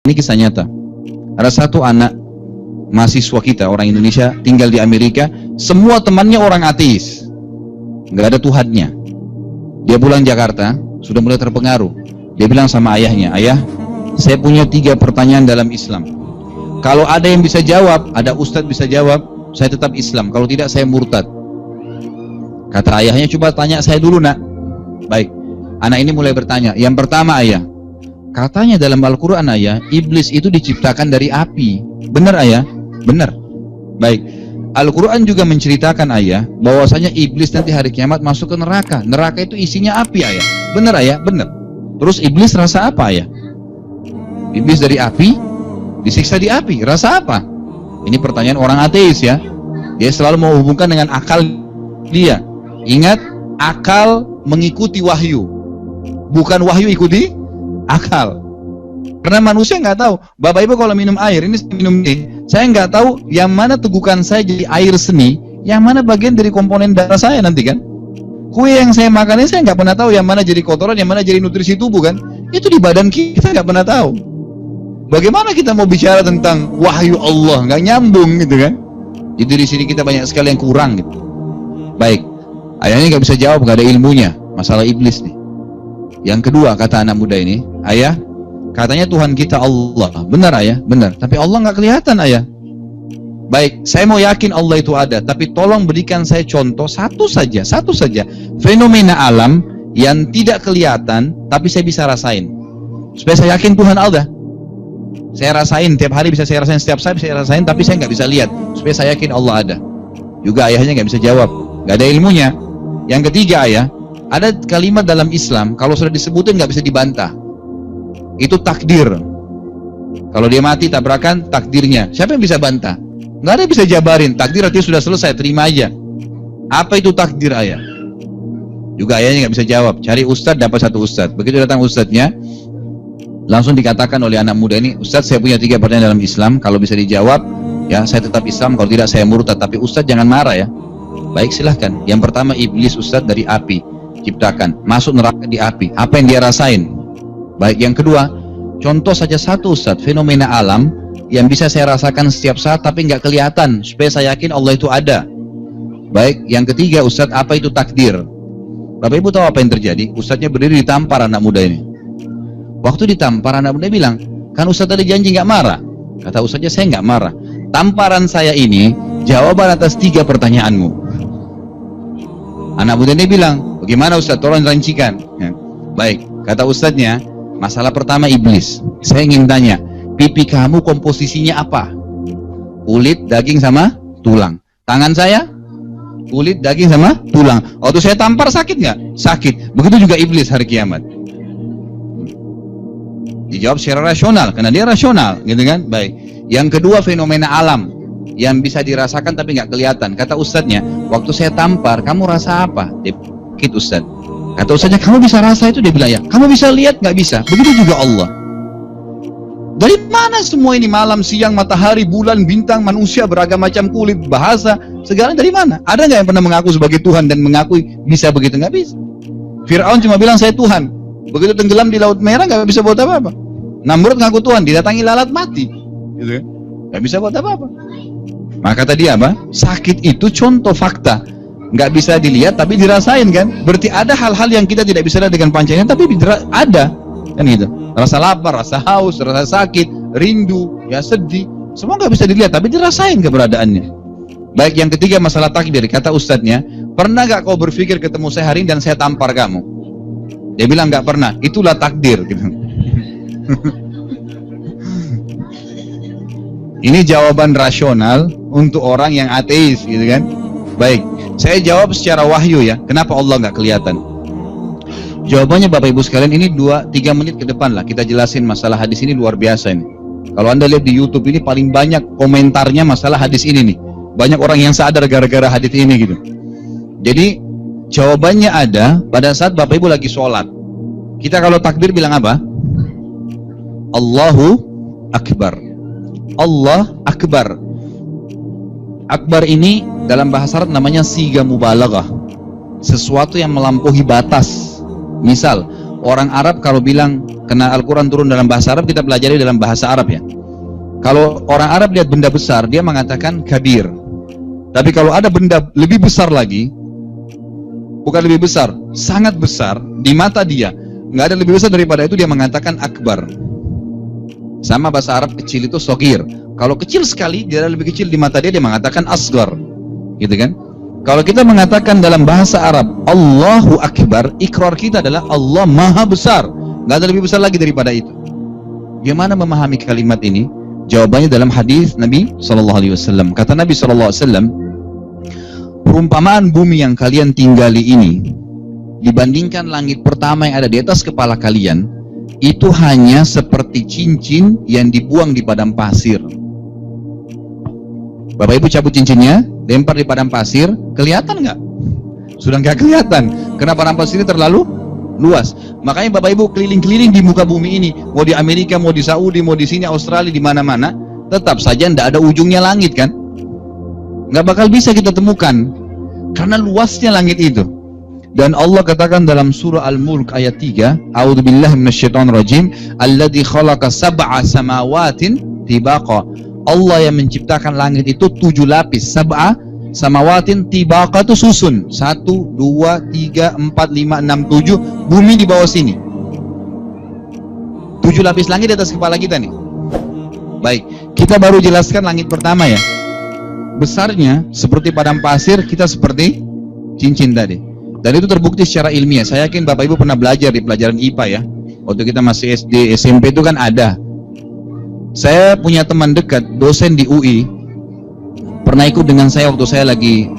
Ini kisah nyata. Ada satu anak mahasiswa kita, orang Indonesia, tinggal di Amerika. Semua temannya orang ateis, nggak ada Tuhannya. Dia pulang Jakarta, sudah mulai terpengaruh. Dia bilang sama ayahnya, "Ayah, saya punya 3 pertanyaan dalam Islam. Kalau ada yang bisa jawab, ada ustadz bisa jawab, saya tetap Islam. Kalau tidak, saya murtad." Kata ayahnya, "Coba tanya saya dulu, nak." Baik, anak ini mulai bertanya. Yang pertama, ayah, katanya dalam Al-Quran, ayah, iblis itu diciptakan dari api. Benar, ayah? Benar. Baik, Al-Quran juga menceritakan, ayah, bahwasanya iblis nanti hari kiamat masuk ke neraka. Neraka itu isinya api, ayah. Benar, ayah? Benar. Terus iblis rasa apa, ayah? Iblis dari api, disiksa di api, rasa apa? Ini pertanyaan orang ateis, ya. Dia selalu menghubungkan dengan akal dia. Ingat, akal mengikuti wahyu, bukan wahyu ikuti akal. Karena manusia nggak tahu. Bapak Ibu kalau minum air, ini minum ini, saya nggak tahu yang mana tegukan saya jadi air seni, yang mana bagian dari komponen darah saya nanti kan. Kue yang saya makan ini saya nggak pernah tahu yang mana jadi kotoran, yang mana jadi nutrisi tubuh kan. Itu di badan kita nggak pernah tahu. Bagaimana kita mau bicara tentang wahyu Allah, nggak nyambung gitu kan. Jadi di sini kita banyak sekali yang kurang gitu. Baik, ayahnya nggak bisa jawab, nggak ada ilmunya masalah iblis nih. Yang kedua, kata anak muda ini, "Ayah, katanya Tuhan kita Allah." Benar, ayah? Benar. Tapi Allah nggak kelihatan, ayah. Baik, saya mau yakin Allah itu ada, tapi tolong berikan saya contoh satu saja fenomena alam yang tidak kelihatan tapi saya bisa rasain, supaya saya yakin Tuhan ada. Saya rasain tiap hari, bisa saya rasain setiap saat, saya rasain, tapi saya nggak bisa lihat, supaya saya yakin Allah ada. Juga ayahnya nggak bisa jawab, nggak ada ilmunya. Yang ketiga, ayah, ada kalimat dalam Islam kalau sudah disebutin nggak bisa dibantah. Itu takdir. Kalau dia mati tabrakan, takdirnya. Siapa yang bisa bantah? Nggak ada yang bisa jabarin. Takdir artinya sudah selesai, terima aja. Apa itu takdir, ayah? Juga ayahnya nggak bisa jawab. Cari ustadz, dapat satu ustadz. Begitu datang ustadznya, langsung dikatakan oleh anak muda ini, "Ustadz, saya punya 3 pertanyaan dalam Islam. Kalau bisa dijawab, ya saya tetap Islam. Kalau tidak, saya murtad. Tapi ustadz jangan marah ya." Baik, silahkan. Yang pertama, iblis ustadz dari api ciptakan, masuk neraka di api. Apa yang dia rasain? Baik, yang kedua, contoh saja satu ustadz fenomena alam yang bisa saya rasakan setiap saat tapi nggak kelihatan, supaya saya yakin Allah itu ada. Baik, yang ketiga, ustadz, apa itu takdir? Bapak Ibu tahu apa yang terjadi? Ustadznya berdiri ditampar anak muda ini. Waktu ditampar, anak muda bilang, "Kan ustadz tadi janji nggak marah." Kata ustadznya, "Saya nggak marah. Tamparan saya ini jawaban atas 3 pertanyaanmu." Anak muda ini bilang, "Bagaimana ustadz? Tolong rincikan." Ya. Baik, kata ustadznya, "Masalah pertama iblis. Saya ingin tanya, pipi kamu komposisinya apa? Kulit, daging, sama tulang. Tangan saya, kulit, daging, sama tulang. Waktu saya tampar sakit nggak? Sakit. Begitu juga iblis hari kiamat." Dijawab secara rasional, karena dia rasional, gitu kan? Baik. Yang kedua, fenomena alam yang bisa dirasakan tapi nggak kelihatan. Kata ustadznya, "Waktu saya tampar, kamu rasa apa?" Dia sakit, ustadz. Kata ustadznya, "Kamu bisa rasa itu?" Dia bilang, "Ya." "Kamu bisa lihat?" "Nggak bisa." Begitu juga Allah. Dari mana semua ini? Malam, siang, matahari, bulan, bintang, manusia, beragam macam kulit, bahasa, segala dari mana? Ada nggak yang pernah mengaku sebagai Tuhan dan mengakui bisa begitu? Nggak bisa. Fir'aun cuma bilang, "Saya Tuhan." Begitu tenggelam di Laut Merah, nggak bisa buat apa-apa. Namrud ngaku Tuhan, didatangi lalat mati, gitu kan? Nggak bisa buat apa-apa. Maka tadi apa? Sakit itu contoh fakta, nggak bisa dilihat tapi dirasain kan? Berarti ada hal-hal yang kita tidak bisa lihat dengan panca indera tapi ada, kan gitu. Rasa lapar, rasa haus, rasa sakit, rindu, ya sedih, semua nggak bisa dilihat tapi dirasain keberadaannya. Baik, yang ketiga, masalah takdir. Kata ustadznya, "Pernah nggak kau berpikir ketemu saya hari ini dan saya tampar kamu?" Dia bilang, "Nggak pernah." "Itulah takdir." Gitu. Ini jawaban rasional untuk orang yang ateis, gitu kan? Baik, saya jawab secara wahyu ya. Kenapa Allah nggak kelihatan? Jawabannya Bapak Ibu sekalian, ini 2-3 menit ke depan lah kita jelasin masalah hadis ini. Luar biasa ini. Kalau Anda lihat di YouTube ini paling banyak komentarnya masalah hadis ini nih. Banyak orang yang sadar gara-gara hadis ini gitu. Jadi jawabannya ada pada saat Bapak Ibu lagi sholat. Kita kalau takbir bilang apa? Allahu Akbar. Allah Akbar. Akbar ini dalam bahasa Arab namanya siga mubalaghah. Sesuatu yang melampaui batas. Misal, orang Arab kalau bilang kena Al-Quran turun dalam bahasa Arab, kita pelajari dalam bahasa Arab ya. Kalau orang Arab lihat benda besar, dia mengatakan kabir. Tapi kalau ada benda lebih besar lagi, bukan lebih besar, sangat besar di mata dia, nggak ada lebih besar daripada itu, dia mengatakan akbar. Sama bahasa Arab kecil itu sogir. Kalau kecil sekali, dia lebih kecil di mata dia, dia mengatakan asgar, gitu kan? Kalau kita mengatakan dalam bahasa Arab Allahu Akbar, ikrar kita adalah Allah Maha Besar, nggak ada lebih besar lagi daripada itu. Gimana memahami kalimat ini? Jawabannya dalam hadis Nabi SAW. Kata Nabi SAW, perumpamaan bumi yang kalian tinggali ini dibandingkan langit pertama yang ada di atas kepala kalian, itu hanya seperti cincin yang dibuang di padang pasir. Bapak Ibu cabut cincinnya, lempar di padang pasir, kelihatan nggak? Sudah nggak kelihatan, karena padang pasir ini terlalu luas. Makanya Bapak Ibu keliling-keliling di muka bumi ini, mau di Amerika, mau di Saudi, mau di sini, Australia, di mana-mana, tetap saja tidak ada ujungnya langit kan? Nggak bakal bisa kita temukan, karena luasnya langit itu. Dan Allah katakan dalam surah Al-Mulk ayat 3, A'udzubillahi minasyaitonirrajim, alladzi khalaqa sab'a samawatin tibaqa. Allah yang menciptakan langit itu 7 lapis, sab'a samawatin tibaqa itu susun, 1, 2, 3, 4, 5, 6, 7, bumi di bawah sini. 7 lapis langit di atas kepala kita nih. Baik, kita baru jelaskan langit pertama ya. Besarnya seperti padang pasir, kita seperti cincin tadi. Dan itu terbukti secara ilmiah. Saya yakin Bapak Ibu pernah belajar di pelajaran IPA ya. Waktu kita masih SD, SMP itu kan ada. Saya punya teman dekat, dosen di UI, pernah ikut dengan saya waktu saya lagi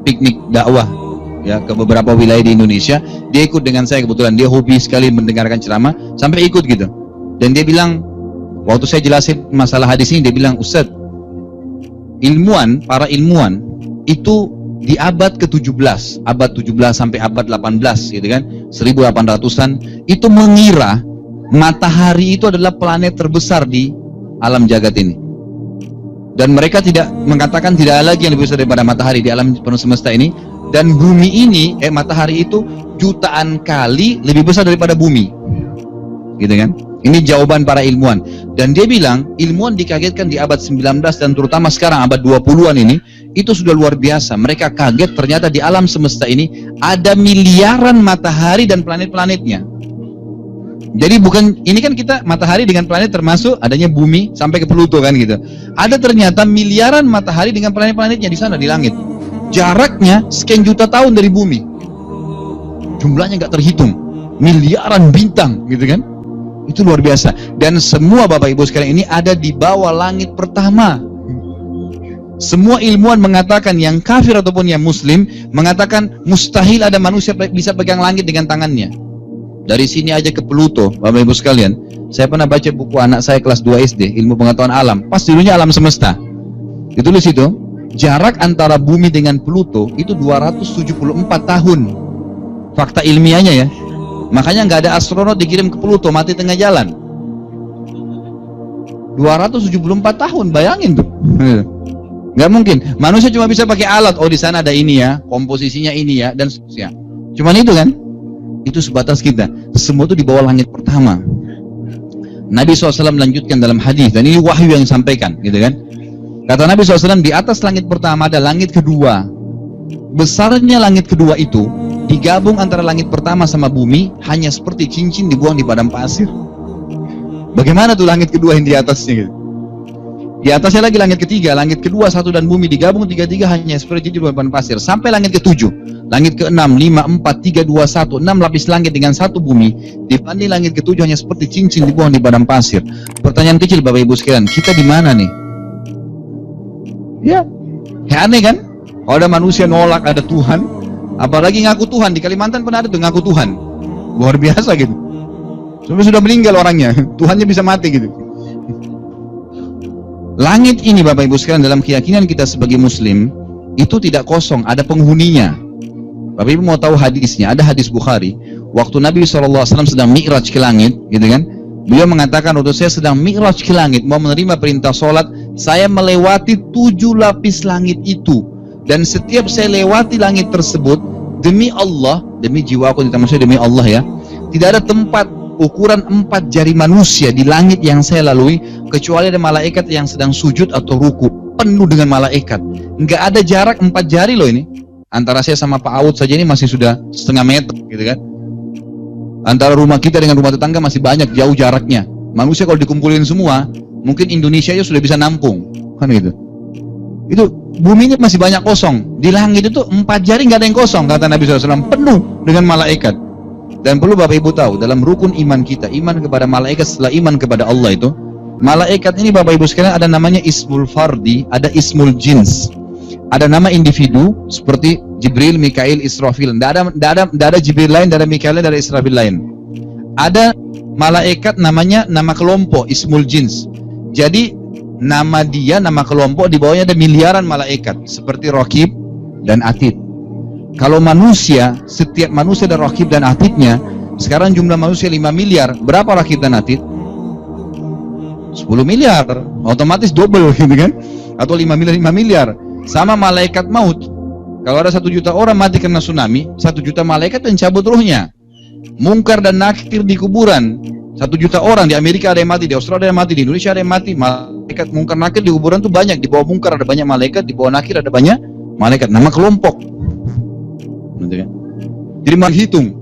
piknik dakwah ya ke beberapa wilayah di Indonesia. Dia ikut dengan saya, kebetulan dia hobi sekali mendengarkan ceramah, sampai ikut gitu. Dan dia bilang, waktu saya jelasin masalah hadis ini, dia bilang, Ustadz, para ilmuwan itu di abad ke-17, abad 17 sampai abad 18 gitu kan, 1800-an, itu mengira matahari itu adalah planet terbesar di alam jagat ini. Dan mereka tidak mengatakan tidak ada lagi yang lebih besar daripada matahari di alam penuh semesta ini. Dan bumi ini, matahari itu jutaan kali lebih besar daripada bumi, gitu kan? Ini jawaban para ilmuwan. Dan dia bilang, ilmuwan dikagetkan di abad 19 dan terutama sekarang abad 20-an ini, itu sudah luar biasa. Mereka kaget ternyata di alam semesta ini ada miliaran matahari dan planet-planetnya. Jadi bukan, ini kan kita matahari dengan planet termasuk adanya bumi sampai ke Pluto kan gitu. Ada ternyata miliaran matahari dengan planet-planetnya di sana di langit. Jaraknya sekian juta tahun dari bumi. Jumlahnya nggak terhitung. Miliaran bintang gitu kan. Itu luar biasa. Dan semua Bapak Ibu sekalian ini ada di bawah langit pertama. Semua ilmuwan mengatakan, yang kafir ataupun yang muslim mengatakan mustahil ada manusia bisa pegang langit dengan tangannya. Dari sini aja ke Pluto, Bapak Ibu sekalian. Saya pernah baca buku anak saya kelas 2 SD, ilmu pengetahuan alam. Pas dulunya alam semesta. Ditulis itu, jarak antara bumi dengan Pluto itu 274 tahun. Fakta ilmiahnya ya. Makanya nggak ada astronot dikirim ke Pluto, mati tengah jalan. 274 tahun, bayangin tuh. Nggak mungkin. Manusia cuma bisa pakai alat. Oh, di sana ada ini ya, komposisinya ini ya, dan seterusnya. Cuman itu kan. Itu sebatas kita. Semua itu di bawah langit pertama. Nabi SAW melanjutkan dalam hadis, dan ini wahyu yang disampaikan, gitu kan? Kata Nabi SAW, di atas langit pertama ada langit kedua. Besarnya langit kedua itu digabung antara langit pertama sama bumi hanya seperti cincin dibuang di padang pasir. Bagaimana tuh langit kedua yang di atasnya gitu? Di atasnya lagi langit ketiga, langit kedua, satu dan bumi digabung tiga-tiga hanya seperti cincin di padang pasir. Sampai langit ketujuh, langit ke-6, 5, 4, 3, 2, 1, 6 lapis langit dengan satu bumi. Dibanding langit ketujuh hanya seperti cincin dibuang di padang pasir. Pertanyaan kecil Bapak Ibu sekalian, kita di mana nih? Ya, aneh kan? Kalau ada manusia nolak ada Tuhan, apalagi ngaku Tuhan. Di Kalimantan pernah ada tuh ngaku Tuhan, luar biasa gitu. Sampai sudah meninggal orangnya, Tuhannya bisa mati gitu. Langit ini Bapak Ibu sekalian, dalam keyakinan kita sebagai muslim, itu tidak kosong, ada penghuninya. Bapak Ibu mau tahu hadisnya? Ada hadis Bukhari, waktu Nabi SAW sedang mi'raj ke langit, gitu kan? Beliau mengatakan, waktu saya sedang mi'raj ke langit, mau menerima perintah sholat, saya melewati 7 lapis langit itu. Dan setiap saya lewati langit tersebut, demi Allah, demi jiwaku, tidak maksudnya demi Allah ya, Tidak ada tempat ukuran 4 jari manusia di langit yang saya lalui kecuali ada malaikat yang sedang sujud atau ruku, penuh dengan malaikat. Nggak ada jarak 4 jari loh ini. Antara saya sama Pak Aud saja ini masih sudah setengah meter gitu kan. Antara rumah kita dengan rumah tetangga masih banyak jauh jaraknya. Manusia kalau dikumpulin semua, mungkin Indonesia aja sudah bisa nampung, kan gitu. Itu bumi ini masih banyak kosong. Di langit itu 4 jari nggak ada yang kosong, kata Nabi SAW, penuh dengan malaikat. Dan perlu Bapak Ibu tahu, dalam rukun iman kita, iman kepada malaikat setelah iman kepada Allah itu, malaikat ini Bapak Ibu sekalian ada namanya ismul fardi, ada ismul jins. Ada nama individu seperti Jibril, Mikail, Israfil. Tidak ada Jibril lain, tidak ada Mikail lain, tidak ada Israfil lain. Ada malaikat namanya nama kelompok, ismul jins. Jadi nama dia, nama kelompok, di bawahnya ada miliaran malaikat seperti Raqib dan Atid. Kalau manusia, setiap manusia ada Raqib dan Atidnya. Sekarang jumlah manusia 5 miliar. Berapa Raqib dan Atid? 10 miliar. Otomatis double gitu kan? Atau 5 miliar, 5 miliar. Sama malaikat maut. Kalau ada 1 juta orang mati karena tsunami, 1 juta malaikat mencabut ruhnya. Mungkar dan nakir di kuburan. 1 juta orang di Amerika ada yang mati, di Australia ada yang mati, di Indonesia ada yang mati. Malaikat mungkar nakir di kuburan tuh banyak. Di bawah mungkar ada banyak malaikat, di bawah nakir ada banyak malaikat. Nama kelompok. Jadi menghitung.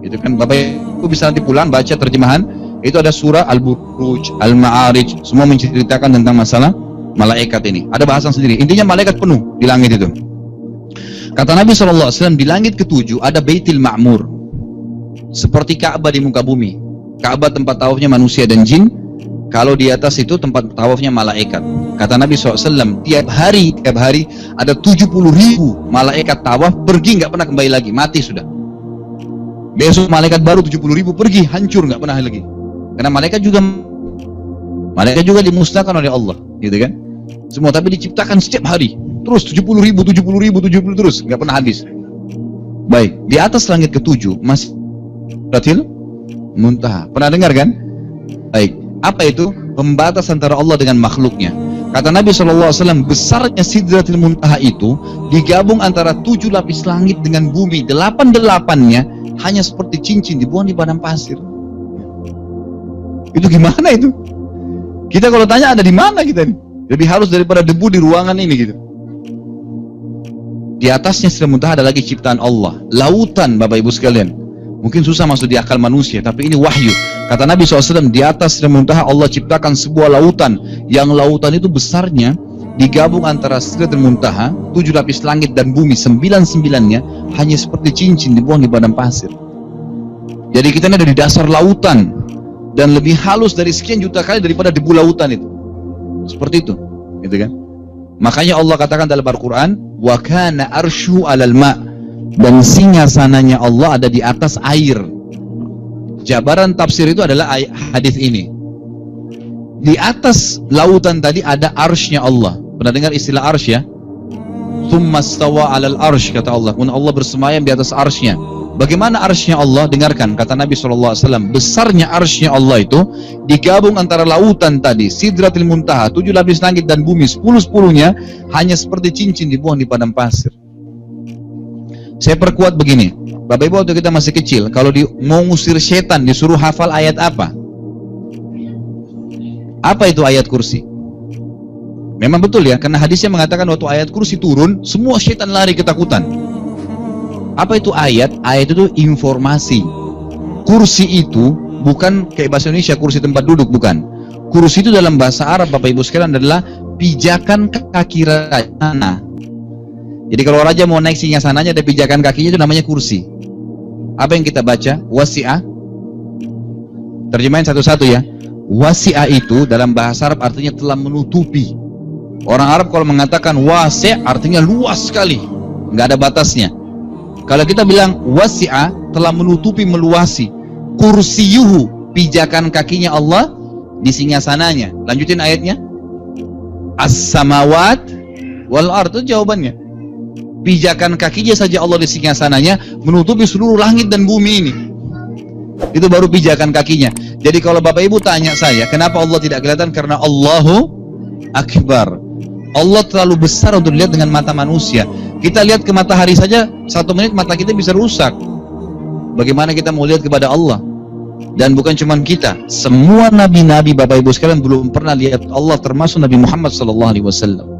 Itu kan Bapak Ibu bisa nanti pulang baca terjemahan. Itu ada surah Al-Buruj, Al-Ma'arij, semua menceritakan tentang masalah malaikat ini. Ada bahasan sendiri. Intinya malaikat penuh di langit itu. Kata Nabi SAW, di langit ke-7 ada Baitul Ma'mur. Seperti Ka'bah di muka bumi. Ka'bah tempat tawafnya manusia dan jin. Kalau di atas itu tempat tawafnya malaikat. Kata Nabi SAW, tiap hari ada 70.000 malaikat tawaf, pergi nggak pernah kembali lagi, mati sudah. Besok malaikat baru 70.000 pergi, hancur nggak pernah lagi. Karena malaikat juga dimusnahkan oleh Allah, gitu kan? Semua tapi diciptakan setiap hari, terus 70.000 terus, nggak pernah habis. Baik, di atas langit ke-7 masih Sidratil Muntaha. Pernah dengar kan? Baik, apa itu? Pembatas antara Allah dengan makhluknya. Kata Nabi SAW, besarnya Sidratil Muntaha itu digabung antara 7 lapis langit dengan bumi. 8-8-nya hanya seperti cincin dibuang di padang pasir. Itu gimana itu? Kita kalau tanya ada di mana kita nih? Lebih halus daripada debu di ruangan ini gitu. Di atasnya Sidratil Muntaha ada lagi ciptaan Allah, lautan Bapak Ibu sekalian. Mungkin susah masuk di akal manusia, tapi ini wahyu. Kata Nabi SAW, di atas Sidratil Muntaha Allah ciptakan sebuah lautan, yang lautan itu besarnya digabung antara Sidratil Muntaha, 7 lapis langit dan bumi, 9-9-nya hanya seperti cincin dibuang di padang pasir. Jadi kita ini ada di dasar lautan, dan lebih halus dari sekian juta kali daripada debu lautan itu. Seperti itu, gitu kan? Makanya Allah katakan dalam Al-Quran, wa kana arsyu 'alal ma', dan singgasananya Allah ada di atas air. Jabaran tafsir itu adalah hadis ini. Di atas lautan tadi ada arsy-nya Allah. Pernah dengar istilah arsy ya? Tsumma stawa 'alal arsy, kata Allah. Kemudian Allah bersemayam di atas arsy-nya. Bagaimana arsy-nya Allah? Dengarkan kata Nabi SAW, besarnya arsy-nya Allah itu digabung antara lautan tadi, Sidratil Muntaha, 7 lapis langit dan bumi, 10-10-nya hanya seperti cincin dibuang di padang pasir. Saya perkuat begini, Bapak Ibu waktu kita masih kecil, kalau mau ngusir setan disuruh hafal ayat apa? Apa itu ayat kursi? Memang betul ya, karena hadisnya mengatakan waktu ayat kursi turun, semua setan lari ketakutan. Apa itu ayat? Ayat itu informasi. Kursi itu bukan kayak bahasa Indonesia kursi tempat duduk, bukan. Kursi itu dalam bahasa Arab Bapak Ibu sekalian adalah pijakan kaki raja. Jadi kalau raja mau naik singgasananya ada pijakan kakinya, itu namanya kursi. Apa yang kita baca? Wasi'ah. Terjemahin satu-satu ya. Wasi'ah itu dalam bahasa Arab artinya telah menutupi. Orang Arab kalau mengatakan wasi' artinya luas sekali, nggak ada batasnya. Kalau kita bilang wasi'ah telah menutupi, meluasi. Kursiyuhu, pijakan kakinya Allah di singgasananya. Lanjutin ayatnya. As-samawat wal ard, itu jawabannya. Pijakan kakinya saja Allah di singgasananya menutupi seluruh langit dan bumi ini. Itu baru pijakan kakinya. Jadi kalau Bapak Ibu tanya saya, kenapa Allah tidak kelihatan? Karena Allahu Akbar. Allah terlalu besar untuk dilihat dengan mata manusia. Kita lihat ke matahari saja, 1 menit mata kita bisa rusak. Bagaimana kita mau lihat kepada Allah? Dan bukan cuma kita, semua nabi-nabi Bapak Ibu sekalian belum pernah lihat Allah, termasuk Nabi Muhammad SAW.